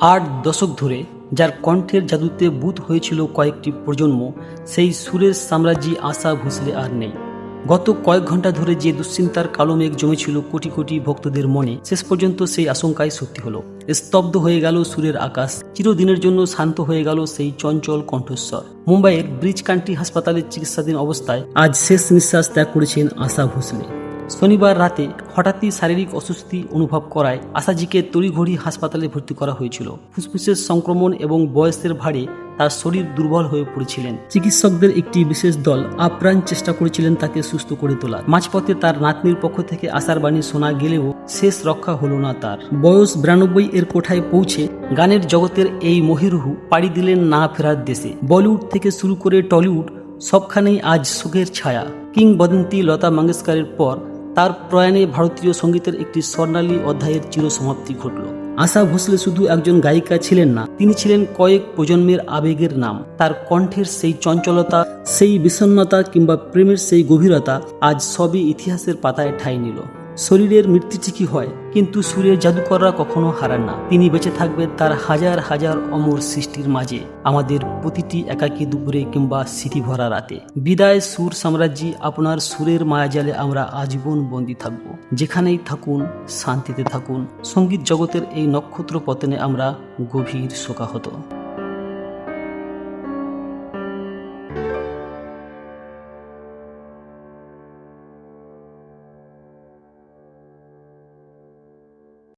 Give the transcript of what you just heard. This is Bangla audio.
8 দশক ধরে যার কণ্ঠের জাদুতে বুঁদ হয়েছিল কয়েকটি প্রজন্ম, সেই সুরের সাম্রাজ্যী আশা ভোসলে আর নেই। গত কয়েক ঘন্টা ধরে যে দুশ্চিন্তার কালো মেঘ জমেছিল কোটি কোটি ভক্তদের মনে, শেষ পর্যন্ত সেই আশঙ্কাই সত্যি হলো। স্তব্ধ হয়ে গেল সুরের আকাশ, চিরদিনের জন্য শান্ত হয়ে গেল সেই চঞ্চল কণ্ঠস্বর। মুম্বাইয়ের ব্রিজ কান্ট্রি হাসপাতালে চিকিৎসাধীন অবস্থায় আজ শেষ নিঃশ্বাস ত্যাগ করেছেন আশা ভোসলে। শনিবার রাতে হঠাৎই শারীরিক অস্বস্তি অনুভব করায় আশাজিকে তড়িঘড়ি হাসপাতালে ভর্তি করা হয়েছিল। ফুসফুসের সংক্রমণ এবং বয়সের ভারে তার শরীর দুর্বল হয়ে পড়েছিলেন। চিকিৎসকদের একটি বিশেষ দল আপ্রাণ চেষ্টা করেছিলেন তাকে সুস্থ করে তোলার। মাঝপথে তার নাতনির পক্ষ থেকে আশার বাণী শোনা গেলেও শেষ রক্ষা হলো না তার। বয়স 92 এর কোঠায় পৌঁছে গানের জগতের এই মহিরুহু পাড়ি দিলেন না ফেরার দেশে। বলিউড থেকে শুরু করে টলিউড সবখানেই আজ শোকের ছায়া। কিংবদন্তি লতা মঙ্গেশকরের পর তার প্রয়াণে ভারতীয় সঙ্গীতের একটি স্বর্ণালী অধ্যায়ের চিরসমাপ্তি ঘটল। আশা ভোসলে শুধু একজন গায়িকা ছিলেন না, তিনি ছিলেন কয়েক প্রজন্মের আবেগের নাম। তার কণ্ঠের সেই চঞ্চলতা, সেই বিষণ্ণতা কিংবা প্রেমের সেই গভীরতা আজ সবই ইতিহাসের পাতায় ঠাঁই নিল। শরীরের মৃত্যু ঠিকই হয়, কিন্তু সুরের জাদুকররা কখনো হারান না। তিনি বেঁচে থাকবেন তার হাজার হাজার অমর সৃষ্টির মাঝে, আমাদের প্রতিটি একাকী দুপুরে কিংবা স্মৃতিভরা রাতে। বিদায় সুর সাম্রাজ্যী, আপনার সুরের মায়াজালে আমরা আজীবন বন্দী থাকব। যেখানেই থাকুন শান্তিতে থাকুন। সঙ্গীত জগতের এই নক্ষত্র পতনে আমরা গভীর শোকাহত।